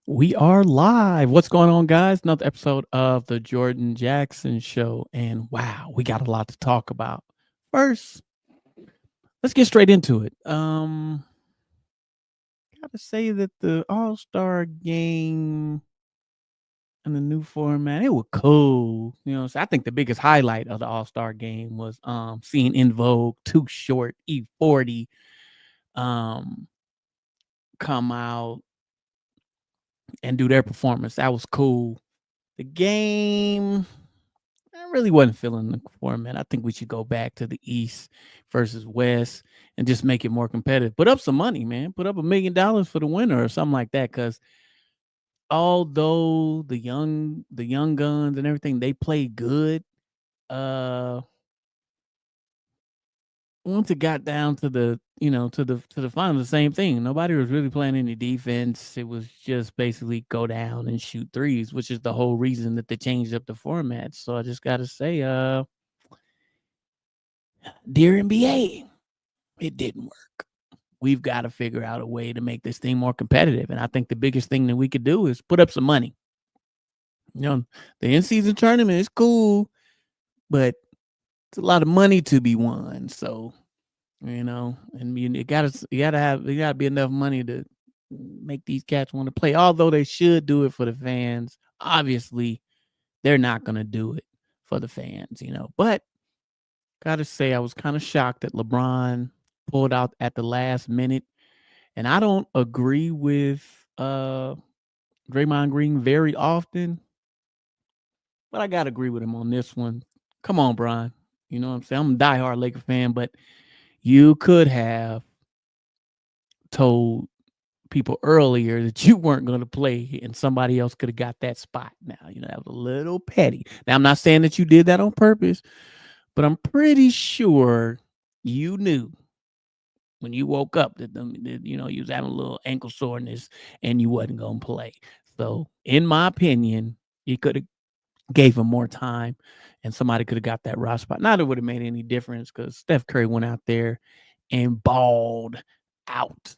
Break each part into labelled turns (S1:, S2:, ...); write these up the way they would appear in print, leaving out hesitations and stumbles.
S1: We are live. What's going on, guys? Another episode of the Jordan Jackson Show. And wow, we got a lot to talk about. First, let's get straight into it. Gotta say that the All-Star game and the new format, it was cool. So I think the biggest highlight of the All-Star game was seeing In Vogue, Too Short, E40 um come out and do their performance. That was cool. The game, I really wasn't feeling the format. I think we should go back to the East versus West and just make it more competitive. Put up some money, man. Put up $1 million for the winner or something like that. Because although the young guns and everything, they play good. Uh, Once it got down to the final, the same thing. Nobody was really playing any defense. It was just basically go down and shoot threes, which is the whole reason that they changed up the format. So I just gotta say, dear NBA, it didn't work. We've got to figure out a way to make this thing more competitive. And I think the biggest thing that we could do is put up some money. The in-season tournament is cool, but it's a lot of money to be won. So, and it gotta be enough money to make these cats want to play. Although they should do it for the fans. Obviously, they're not gonna do it for the fans. But gotta say, I was kind of shocked that LeBron pulled out at the last minute. And I don't agree with Draymond Green very often, but I gotta agree with him on this one. Come on, Brian. You know what I'm saying? I'm a diehard Laker fan, but you could have told people earlier that you weren't going to play and somebody else could have got that spot. Now, that was a little petty. Now, I'm not saying that you did that on purpose, but I'm pretty sure you knew when you woke up that you was having a little ankle soreness and you wasn't gonna play. So, in my opinion, you could have gave him more time, and somebody could have got that roster spot. Not that it would have made any difference because Steph Curry went out there and balled out.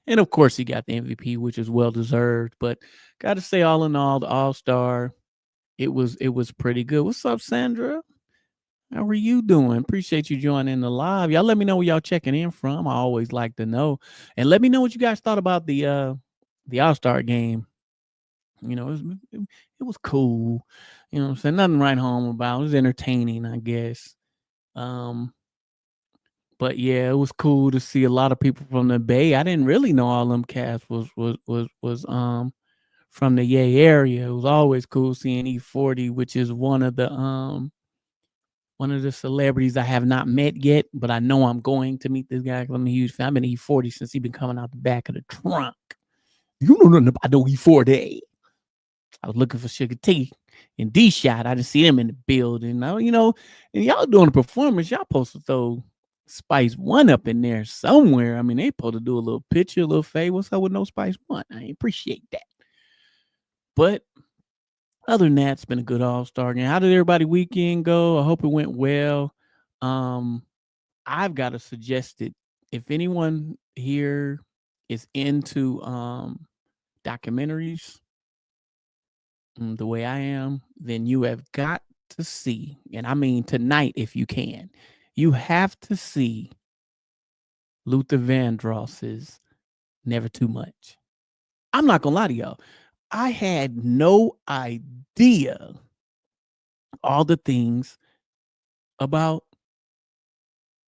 S1: And of course, he got the MVP, which is well deserved. But got to say, all in all, the All Star, it was pretty good. What's up, Sandra? How are you doing? Appreciate you joining the live. Y'all let me know where y'all checking in from. I always like to know. And let me know what you guys thought about the All-Star game. It was cool. I'm saying? Nothing right home about. It was entertaining, I guess. Um, but yeah, it was cool to see a lot of people from the Bay. I didn't really know all them cats was from the Yay area. It was always cool seeing E40, which is one of the celebrities I have not met yet, but I know I'm going to meet this guy because I'm a huge fan. I've been E40 since he been coming out the back of the trunk. You know nothing about no E40. I was looking for Sugar T and D Shot. I didn't see them in the building. And y'all doing a performance. Y'all supposed to throw Spice One up in there somewhere. I mean, they supposed to do a little picture, a little fade. What's up with no Spice One? I appreciate that. But other than that, it's been a good All-Star game. How did everybody weekend go? I hope it went well. Um, I've got to suggest it. If anyone here is into documentaries the way I am, then you have got to see, and I mean tonight if you can, you have to see Luther Vandross's Never Too Much. I'm not gonna lie to y'all. I had no idea all the things about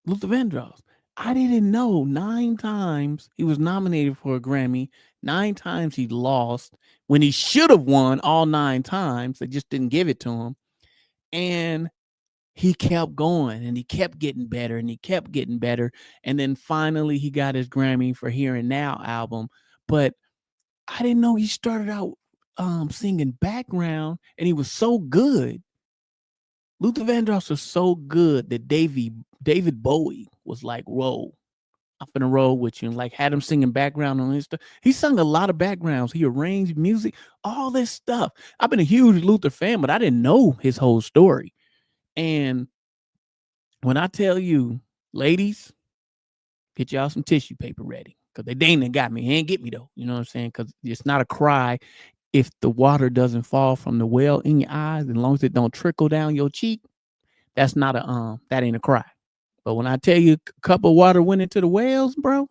S1: Luther Vandross. I didn't know 9 times he was nominated for a Grammy. 9 times he lost when he should have won all 9 times. They just didn't give it to him. And he kept going and he kept getting better and he kept getting better. And then finally he got his Grammy for Here and Now album. But I didn't know he started out singing background and he was so good. Luther Vandross was so good that David Bowie was like, "Whoa, I'm finna roll with you," and like had him singing background on his stuff. He sung a lot of backgrounds. He arranged music, all this stuff. I've been a huge Luther fan, but I didn't know his whole story. And when I tell you, ladies, get y'all some tissue paper ready. because they dang got me. He ain't get me though. You know what I'm saying? Because it's not a cry if the water doesn't fall from the well in your eyes, as long as it don't trickle down your cheek. That's not a that ain't a cry. But when I tell you a cup of water went into the wells, bro,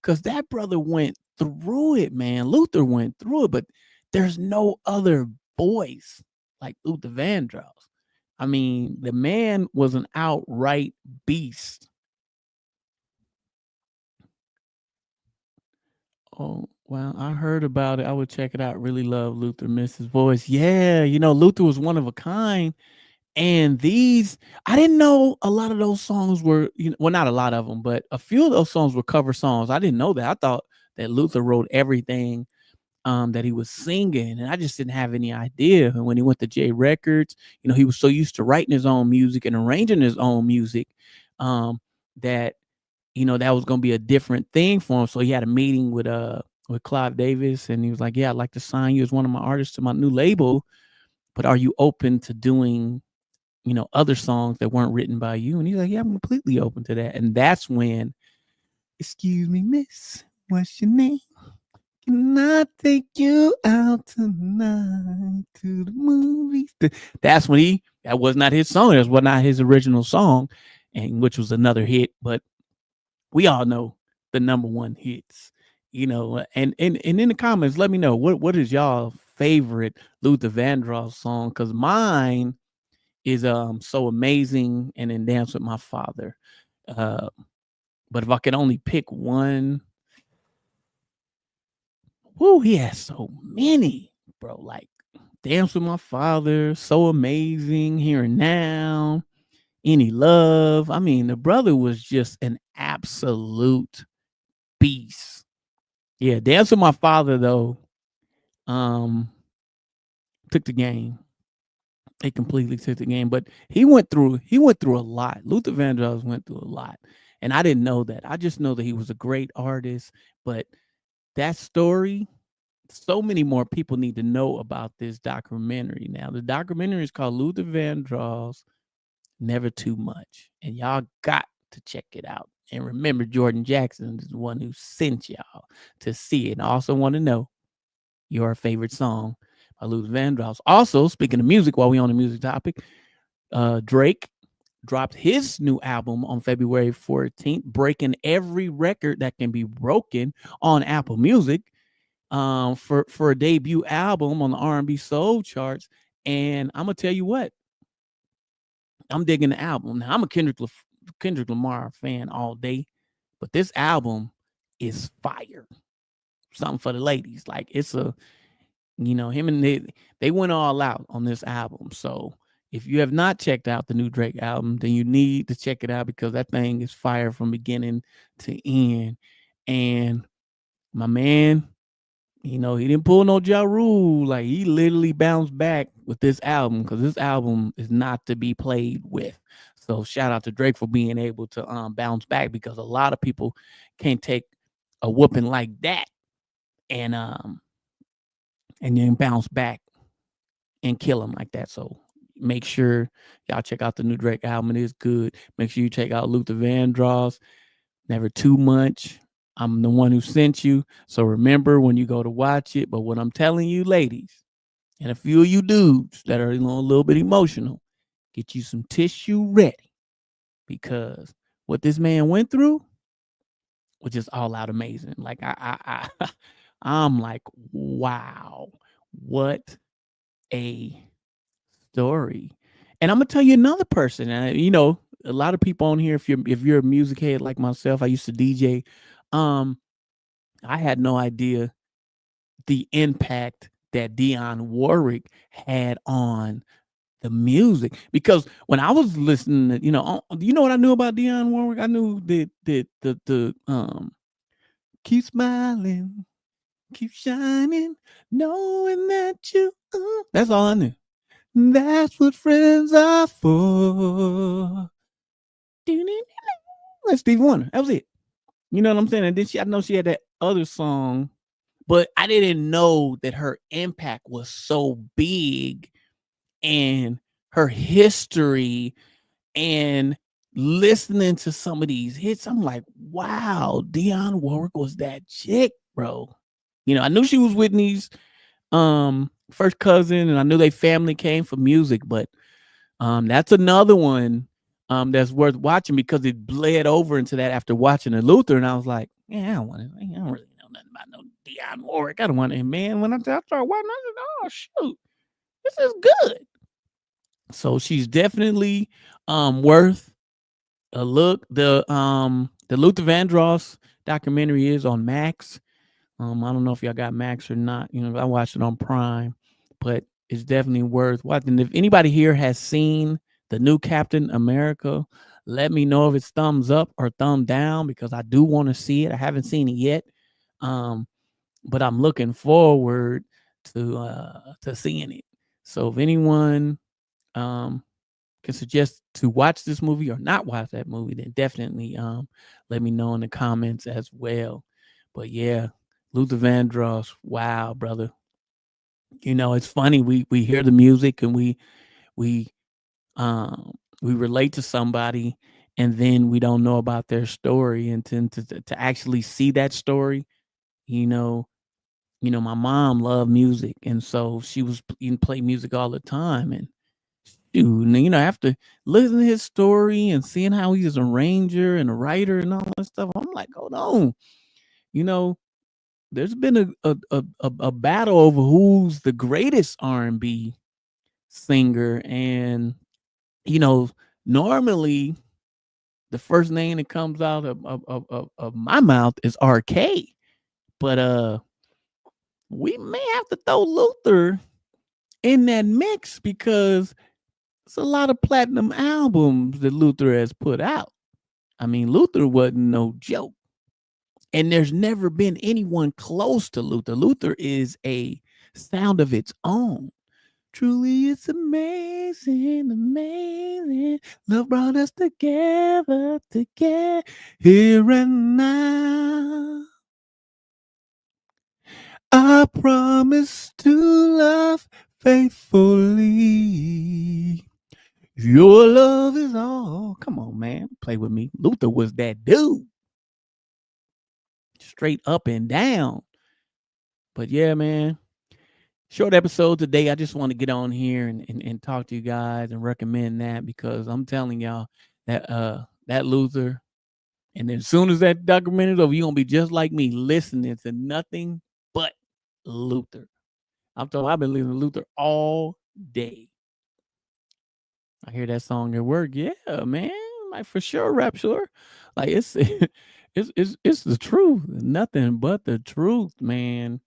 S1: because that brother went through it, man. Luther went through it, but there's no other voice like Luther Vandross. I mean, the man was an outright beast. Oh, well, I heard about it. I would check it out. Really love Luther, miss his voice. Yeah, Luther was one of a kind. And I didn't know a lot of those songs were, well, not a lot of them, but a few of those songs were cover songs. I didn't know that. I thought that Luther wrote everything that he was singing, and I just didn't have any idea. And when he went to J Records, he was so used to writing his own music and arranging his own music that that was going to be a different thing for him. So he had a meeting with Clive Davis, and he was like, "Yeah, I'd like to sign you as one of my artists to my new label, but are you open to doing other songs that weren't written by you?" And he's like, "Yeah, I'm completely open to that." And that's when, "Excuse me, miss, what's your name? Can I take you out tonight to the movies?" That's when that was not his song. That was not his original song, and which was another hit. But we all know the number one hits, and in the comments, let me know what is y'all favorite Luther Vandross song? Because mine is So Amazing and then Dance with My Father. But if I could only pick one, he has so many, bro. Like Dance with My Father, So Amazing, Here and Now, Any Love. I mean, the brother was just an absolute beast. Yeah, Dance with My Father though, took the game. It completely took the game. But he went through a lot. Luther Vandross went through a lot. And I didn't know that. I just know that he was a great artist. But that story, so many more people need to know about this documentary now. The documentary is called Luther Vandross, Never Too Much. And y'all got to check it out. And remember, Jordan Jackson is the one who sent y'all to see it. And I also want to know your favorite song by Luther Vandross. Also, speaking of music, while we on the music topic, Drake dropped his new album on February 14th, breaking every record that can be broken on Apple Music for a debut album on the R&B soul charts. And I'm gonna tell you what, I'm digging the album. Now I'm a Kendrick Lamar fan all day, but this album is fire. Something for the ladies. Like it's him and they went all out on this album. So if you have not checked out the new Drake album, then you need to check it out because that thing is fire from beginning to end. And my man, he didn't pull no Ja Rule. Like he literally bounced back with this album because this album is not to be played with. So shout out to Drake for being able to bounce back because a lot of people can't take a whooping like that and then bounce back and kill him like that. So make sure y'all check out the new Drake album. It is good. Make sure you check out Luther Vandross, Never Too Much. I'm the one who sent you. So remember when you go to watch it. But what I'm telling you, ladies, and a few of you dudes that are a little bit emotional, get you some tissue ready because what this man went through was just all out amazing. Like I'm like, wow, what a story. And I'm gonna tell you another person. A lot of people on here, if you're a music head like myself, I used to DJ. I had no idea the impact that Dionne Warwick had on the music because when I was listening to, what I knew about Dionne Warwick? I knew the keep smiling, keep shining, knowing that you that's all I knew. That's what friends are for. That's Stevie Wonder. That was it. You know what I'm saying? And then I know she had that other song, but I didn't know that her impact was so big and her history and listening to some of these hits, I'm like, wow, Dionne Warwick was that chick, bro. I knew she was Whitney's first cousin, and I knew they family came from music, but that's another one that's worth watching because it bled over into that after watching the Luther, and I was like, yeah, I don't really know nothing about no Dionne Warwick. I don't want it. Man, when I started watching, I said, oh shoot, this is good. So she's definitely worth a look. The Luther Vandross documentary is on Max. I don't know if y'all got Max or not. I watched it on Prime, but it's definitely worth watching. If anybody here has seen the new Captain America, let me know if it's thumbs up or thumb down because I do want to see it. I haven't seen it yet, but I'm looking forward to seeing it. So if anyone can suggest to watch this movie or not watch that movie, then definitely let me know in the comments as well. But yeah, Luther Vandross, wow, brother. It's funny. We hear the music and we um we relate to somebody, and then we don't know about their story, and to actually see that story, you know, my mom loved music, and so she was play music all the time, and after listening to his story and seeing how he's an arranger and a writer and all that stuff, I'm like, hold on, you know, there's been a battle over who's the greatest R&B singer, and you know, normally the first name that comes out of my mouth is RK, but we may have to throw Luther in that mix because it's a lot of platinum albums that Luther has put out. I mean, Luther wasn't no joke. And there's never been anyone close to Luther. Luther is a sound of its own. Truly, it's amazing, amazing. Love brought us together here and now. I promise to love faithfully. Your love is all. Come on, man. Play with me. Luther was that dude. Straight up and down. But yeah, man. Short episode today. I just want to get on here and talk to you guys and recommend that because I'm telling y'all that Luther, and then as soon as that documentary's over, you're gonna be just like me, listening to nothing but Luther. I've been listening to Luther all day. I hear that song at work. Yeah, man. Like for sure, rap sure. Like it's it's the truth. Nothing but the truth, man.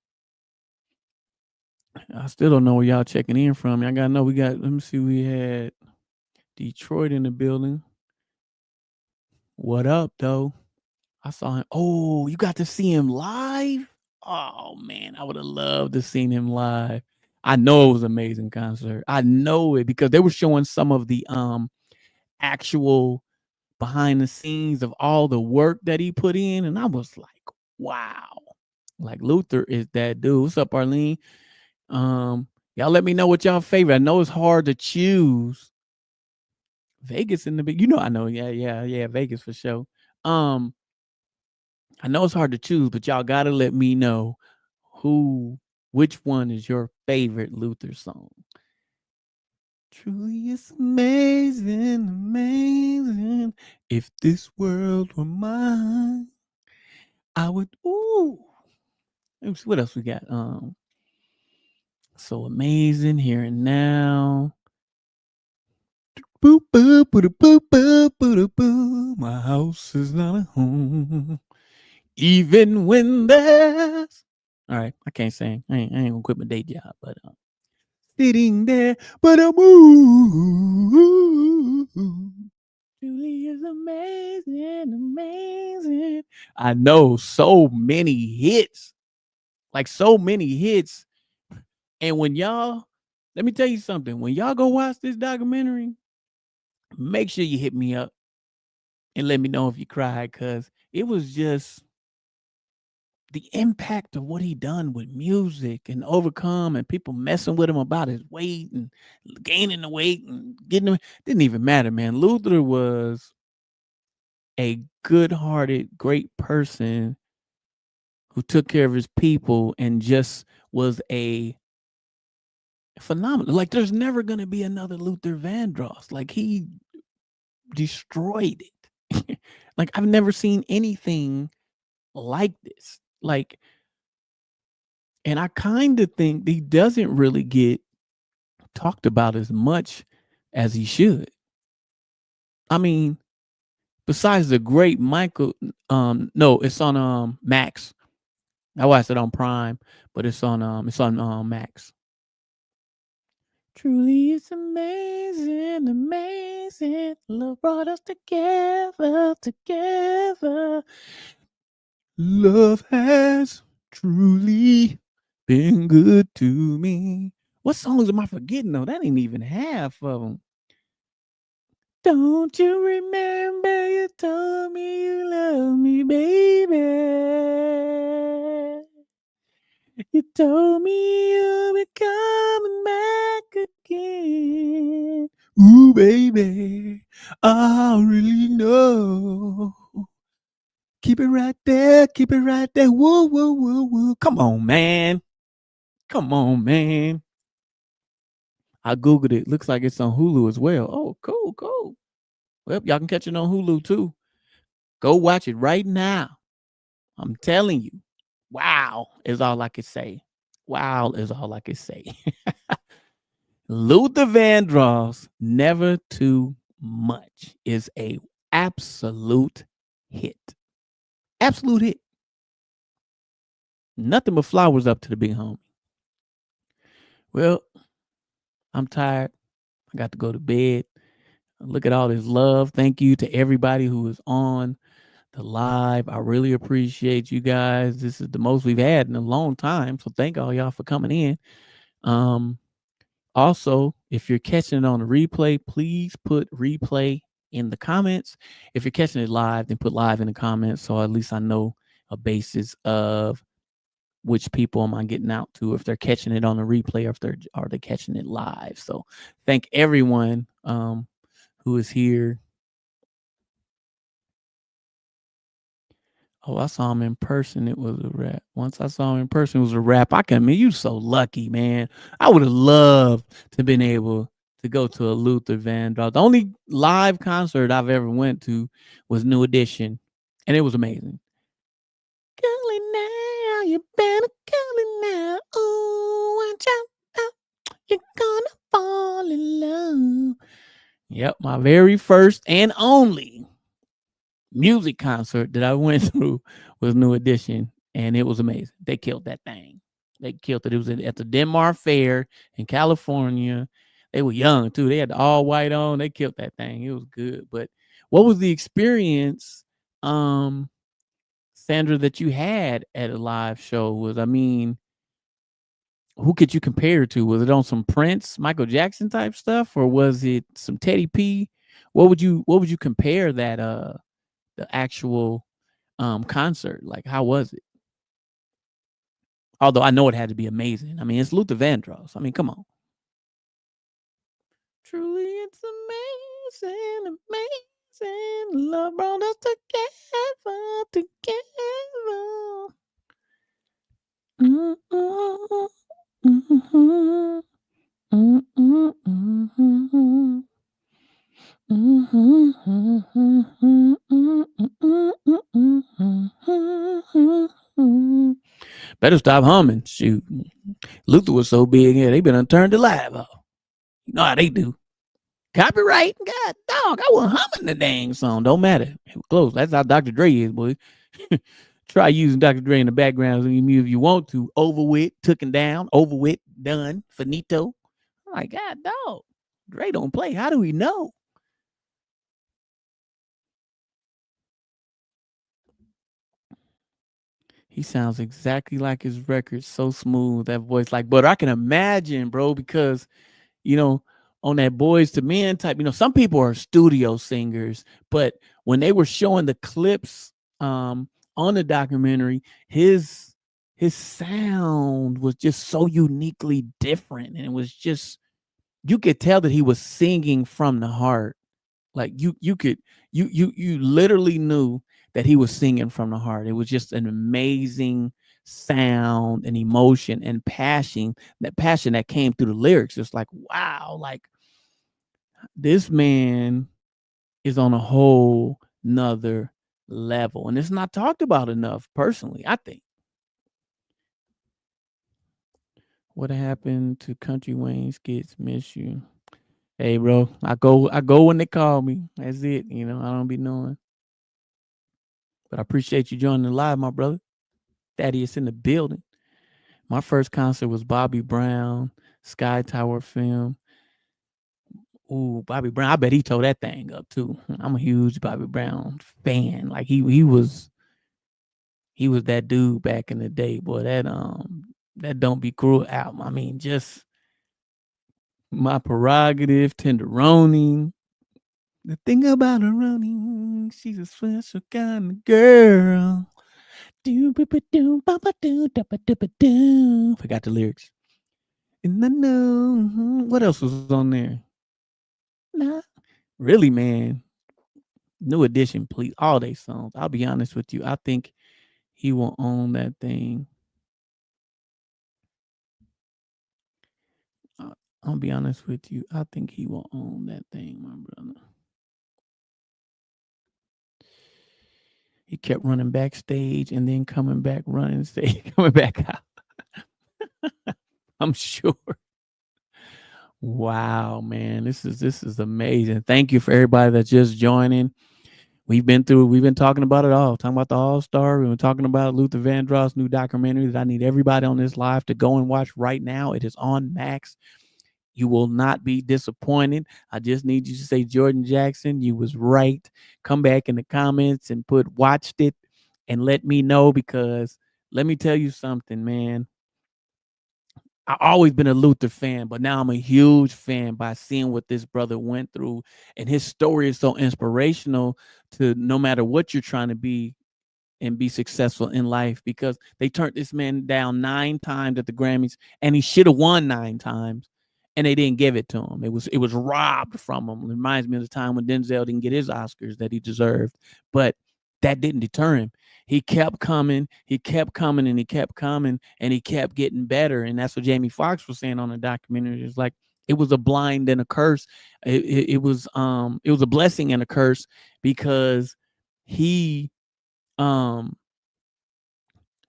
S1: I still don't know where y'all checking in from. I gotta know let me see, we had Detroit in the building. What up, though? I saw him. Oh, you got to see him live? Oh man, I would have loved to seen him live. I know it was an amazing concert. I know it because they were showing some of the actual behind the scenes of all the work that he put in, and I was like, wow. Like Luther is that dude. What's up, Arlene? Y'all let me know what y'all favorite. I know it's hard to choose. Vegas in the big, I know. Yeah, Vegas for sure. I know it's hard to choose, but y'all gotta let me know which one is your favorite Luther song. Truly it's amazing, amazing. If this world were mine, I would. Ooh. Let me see what else we got. So amazing here and now. Boop boop boop boop boop boop boop. My house is not a home, even when there's. All right, I can't sing. I ain't gonna quit my day job, but sitting there, but a move. Julie is amazing, amazing. I know so many hits, like so many hits. And when y'all, let me tell you something. When y'all go watch this documentary, make sure you hit me up and let me know if you cried, because it was just the impact of what he done with music and overcome and people messing with him about his weight and gaining the weight and getting him. Didn't even matter, man. Luther was a good-hearted, great person who took care of his people and just was a phenomenal. Like, there's never gonna be another Luther Vandross. Like, he destroyed it. Like, I've never seen anything like this. Like, and I kind of think he doesn't really get talked about as much as he should. I mean, besides the great Michael, no, it's on Max. I watched it on Prime, but it's on Max. Truly, it's amazing, amazing. Love brought us together, together. Love has truly been good to me. What songs am I forgetting though? That ain't even half of them. Don't you remember you told me you love me, baby? You told me you'll be coming back again. Ooh, baby, I really know. Keep it right there, keep it right there. Woo, woo, woo, woo. Come on, man. Come on, man. I Googled it. Looks like it's on Hulu as well. Oh, cool, cool. Well, y'all can catch it on Hulu too. Go watch it right now. I'm telling you. Wow is all I can say. Wow is all I can say. Luther Vandross, Never Too Much, is a absolute hit. Absolute hit. Nothing but flowers up to the big homie. Well, I'm tired. I got to go to bed. Look at all this love. Thank you to everybody who is on the live. I really appreciate you guys. This is the most we've had in a long time. So thank all y'all for coming in. Also, if you're catching it on the replay, please put replay in the comments. If you're catching it live, then put live in the comments. So at least I know a basis of which people am I getting out to, if they're catching it on the replay or if they're catching it live. So thank everyone who is here. Oh, I saw him in person. It was a rap. Once I saw him in person, it was a rap. You so lucky, man. I would have loved to been able to go to a Luther Vandross. The only live concert I've ever went to was New Edition, and it was amazing. Calling now, you better calling now. Ooh, watch out, you're gonna fall in love. Yep, my very first and only music concert that I went through was New Edition, and it was amazing. They killed that thing. They killed it. It was at the Denmark Fair in California. They were young too. They had the all white on. They killed that thing. It was good. But what was the experience, Sandra, that you had at a live show? Who could you compare it to? Was it on some Prince, Michael Jackson type stuff, or was it some Teddy P? What would you compare that the actual concert? Like, how was it? Although I know it had to be amazing. I mean, it's Luther Vandross. I mean, come on. Truly, it's amazing, amazing. Love brought us together, together. Mm-hmm. Mm-hmm. Mm-hmm. Mm-hmm. Better stop humming. Shoot. Luther was so big here, they been turned the live off. You know how they do. Copyright? God dog, I wasn't humming the dang song. Don't matter. It was close. That's how Dr. Dre is, boy. Try using Dr. Dre in the background of your music if you want to. Over with, taken down, over with, done, finito. I'm like, God dog, Dre don't play. How do we know? He sounds exactly like his record. So smooth, that voice. Like, but I can imagine, bro, because on that Boys to Men type, some people are studio singers, but when they were showing the clips on the documentary, his sound was just so uniquely different, and it was just, you could tell that he was singing from the heart. Like you could you literally knew that he was singing from the heart. It was just an amazing sound and emotion and passion that came through the lyrics. It's like, wow, like this man is on a whole nother level. And it's not talked about enough, personally, I think. What happened to Country Wayne skits? Miss you. Hey, bro, I go when they call me. That's it. I don't be knowing. But I appreciate you joining the live, my brother. Thaddeus in the building. My first concert was Bobby Brown, Sky Tower Film. Ooh, Bobby Brown. I bet he tore that thing up too. I'm a huge Bobby Brown fan. Like he was that dude back in the day, boy. That Don't Be Cruel album. I mean, just My Prerogative, Tenderoni. The thing about her running, she's a special kind of girl. Forgot the lyrics. And I know what else was on there. Nah, really, man. New Edition, please. All they songs. I'll be honest with you. I think he will own that thing. I'll be honest with you. I think he will own that thing, my brother. He kept running backstage and then coming back, running stage, coming back out. I'm sure. Wow, man, this is amazing. Thank you for everybody that's just joining. We've been talking about it all, talking about the All-Star. We've been talking about Luther Vandross' new documentary that I need everybody on this live to go and watch right now. It is on Max. You will not be disappointed. I just need you to say, Jordan Jackson, you was right. Come back in the comments and put watched it and let me know, because let me tell you something, man. I always been a Luther fan, but now I'm a huge fan by seeing what this brother went through. And his story is so inspirational to no matter what you're trying to be and be successful in life, because they turned this man down 9 times at the Grammys and he should have won 9 times and they didn't give it to him. It was robbed from him. It reminds me of the time when Denzel didn't get his Oscars that he deserved, but that didn't deter him. He kept coming, he kept coming, and he kept coming, and he kept getting better. And that's what Jamie Foxx was saying on the documentary. It's like it was a blind and a curse. It was a blessing and a curse, because he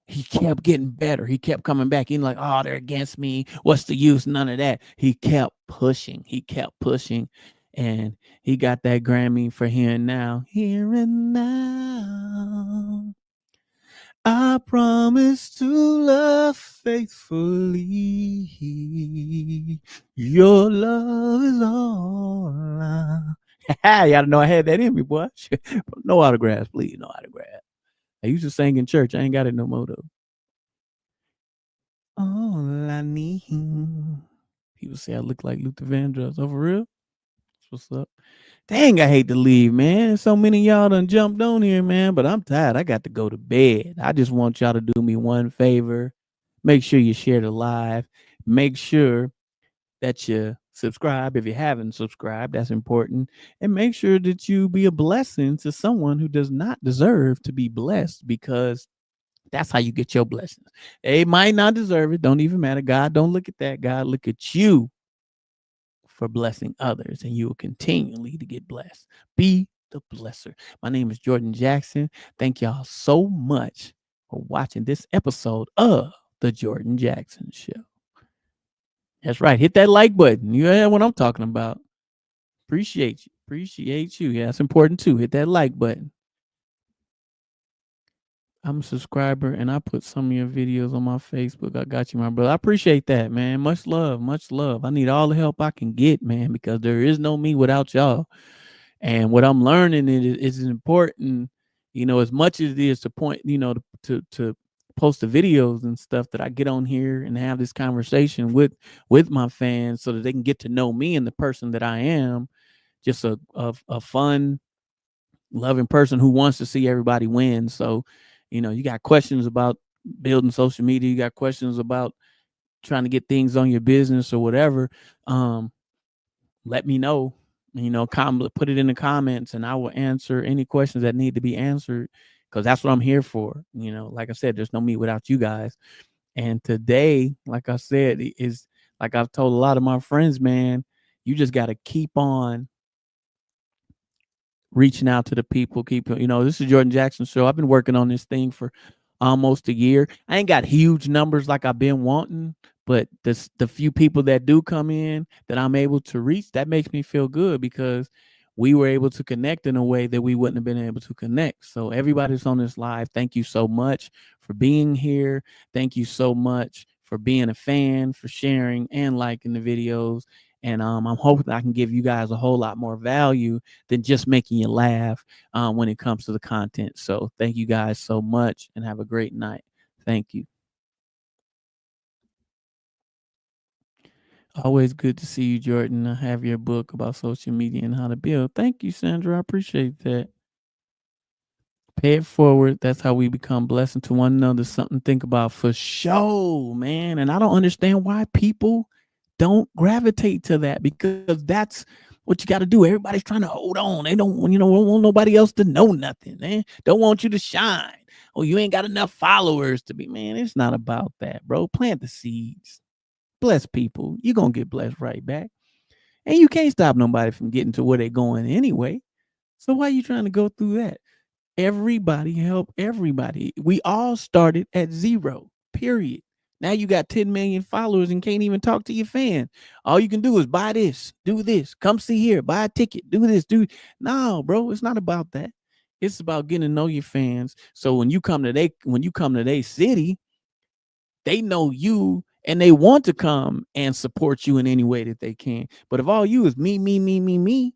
S1: he kept getting better. He kept coming back. He's like, oh, they're against me. What's the use? None of that. He kept pushing. He kept pushing. And he got that Grammy for Here and Now. Here and Now. I promise to love faithfully. Your love is all you gotta know I had that in me, boy. No autographs, please. No autographs. I used to sing in church. I ain't got it no more, though. All I need. People say I look like Luther Vandross. Oh, for real? What's up? Dang, I hate to leave, man. So many of y'all done jumped on here, man, but I'm tired. I got to go to bed. I just want y'all to do me one favor. Make sure you share the live. Make sure that you subscribe if you haven't subscribed. That's important. And make sure that you be a blessing to someone who does not deserve to be blessed, because that's how you get your blessings. They might not deserve it. Don't even matter. God don't look at that. God look at you for blessing others, and you will continually to get blessed. Be the blesser. My name is Jordan Jackson. Thank y'all so much for watching this episode of The Jordan Jackson Show. That's right. Hit that like button. You know what I'm talking about. Appreciate you. Appreciate you. Yeah, it's important too. Hit that like button. I'm a subscriber and I put some of your videos on my Facebook. I got you, my brother. I appreciate that, man. Much love. Much love. I need all the help I can get, man, because there is no me without y'all. And what I'm learning is important, as much as it is to point, to post the videos and stuff, that I get on here and have this conversation with my fans so that they can get to know me and the person that I am. Just a fun, loving person who wants to see everybody win. So, you got questions about building social media, you got questions about trying to get things on your business or whatever, let me know. put it in the comments, and I will answer any questions that need to be answered, because that's what I'm here for. Like I said, there's no me without you guys. And today, like I said, is like I've told a lot of my friends, man, you just got to keep on reaching out to the people. This is Jordan Jackson Show. I've been working on this thing for almost a year. I ain't got huge numbers like I've been wanting, but the few people that do come in that I'm able to reach, that makes me feel good, because we were able to connect in a way that we wouldn't have been able to connect. So everybody's on this live, thank you so much for being here. Thank you so much for being a fan, for sharing and liking the videos. And I'm hoping I can give you guys a whole lot more value than just making you laugh when it comes to the content. So thank you guys so much, and have a great night. Thank you. Always good to see you, Jordan. I have your book about social media and how to build. Thank you, Sandra. I appreciate that. Pay it forward. That's how we become blessing to one another. Something to think about for sure, man. And I don't understand why people don't gravitate to that, because that's what you got to do. Everybody's trying to hold on. They don't want nobody else to know nothing, man. Don't want you to shine. Oh, you ain't got enough followers to be, man. It's not about that, bro. Plant the seeds. Bless people. You're going to get blessed right back. And you can't stop nobody from getting to where they're going anyway. So why are you trying to go through that? Everybody help everybody. We all started at zero, period. Now you got 10 million followers and can't even talk to your fans. All you can do is buy this, do this, come see here, buy a ticket, do this, do. No, bro, it's not about that. It's about getting to know your fans. So when you come to their city, they know you and they want to come and support you in any way that they can. But if all you is me, me, me, me, me,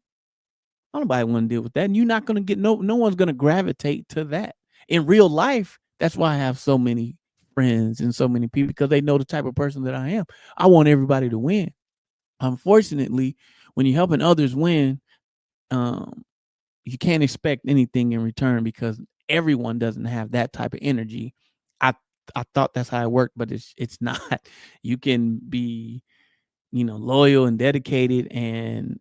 S1: nobody want to deal with that. And you're not going to get no one's going to gravitate to that. In real life, that's why I have so many friends and so many people, because they know the type of person that I am. I want everybody to win. Unfortunately, when you're helping others win, you can't expect anything in return, because everyone doesn't have that type of energy. I I thought that's how it worked, but it's not. You can be loyal and dedicated and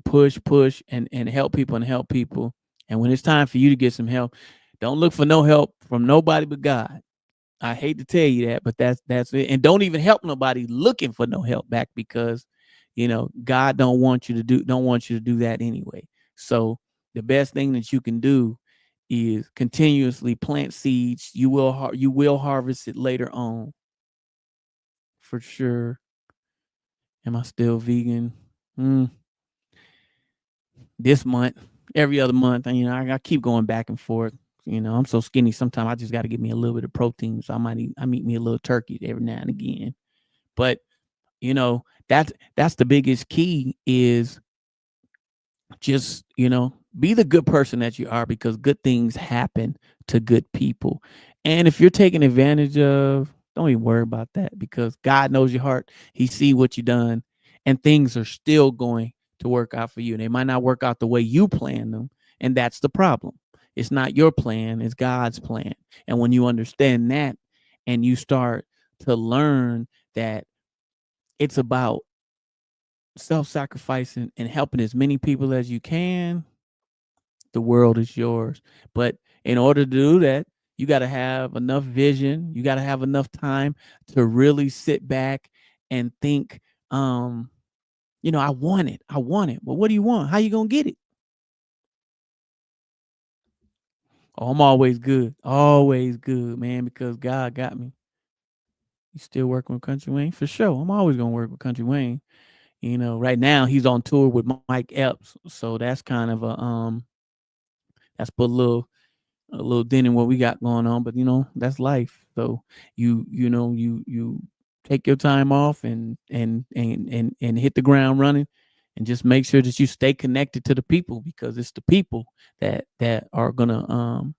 S1: push and help people. And when it's time for you to get some help, don't look for no help from nobody but God. I hate to tell you that, but that's it. And don't even help nobody looking for no help back, because God don't want you to do that anyway. So the best thing that you can do is continuously plant seeds. You will harvest it later on, for sure. Am I still vegan? Mm, this month, every other month, and I keep going back and forth. I'm so skinny. Sometimes I just got to get me a little bit of protein, so I eat me a little turkey every now and again. But that's the biggest key, is just be the good person that you are, because good things happen to good people. And if you're taking advantage of, don't even worry about that, because God knows your heart. He see what you done, and things are still going to work out for you. They might not work out the way you planned them, and that's the problem. It's not your plan, it's God's plan. And when you understand that, and you start to learn that it's about self-sacrificing and helping as many people as you can, the world is yours. But in order to do that, you got to have enough vision. You got to have enough time to really sit back and think, I want it. I want it. But what do you want? How you going to get it? Oh, I'm always good. Always good, man, because God got me. You still working with Country Wayne? For sure. I'm always going to work with Country Wayne. Right now he's on tour with Mike Epps. So that's kind of that's put a little dent in what we got going on, but that's life. So you take your time off and hit the ground running, and just make sure that you stay connected to the people, because it's the people that are gonna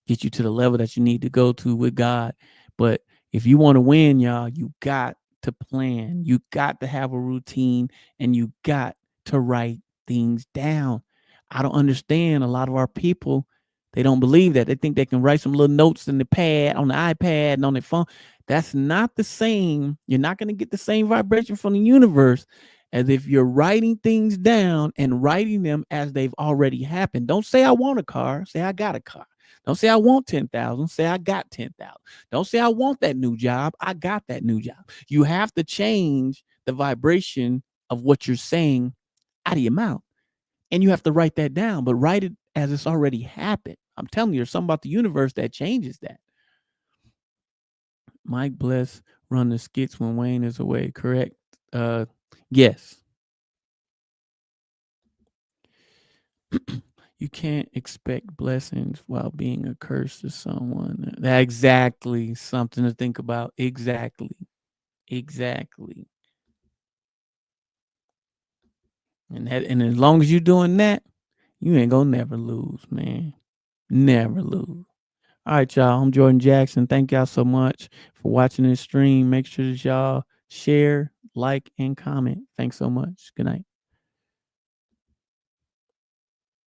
S1: get you to the level that you need to go to with God. But if you want to win, y'all, you got to plan. You got to have a routine, and you got to write things down. I don't understand a lot of our people. They don't believe that. They think they can write some little notes in the pad, on the iPad, and on their phone. That's not the same. You're not going to get the same vibration from the universe as if you're writing things down and writing them as they've already happened. Don't say I want a car, say I got a car. Don't say I want 10,000, say I got 10,000. Don't say I want that new job, I got that new job. You have to change the vibration of what you're saying out of your mouth. And you have to write that down, but write it as it's already happened. I'm telling you, there's something about the universe that changes that. Mike Bless run the skits when Wayne is away, correct? Yes. You can't expect blessings while being a curse to someone. That exactly something to think about. Exactly. And as long as you're doing that, you ain't gonna never lose, man. Never lose. All right, y'all. I'm Jordan Jackson. Thank y'all so much for watching this stream. Make sure that y'all share, like, and comment. Thanks so much. Good night.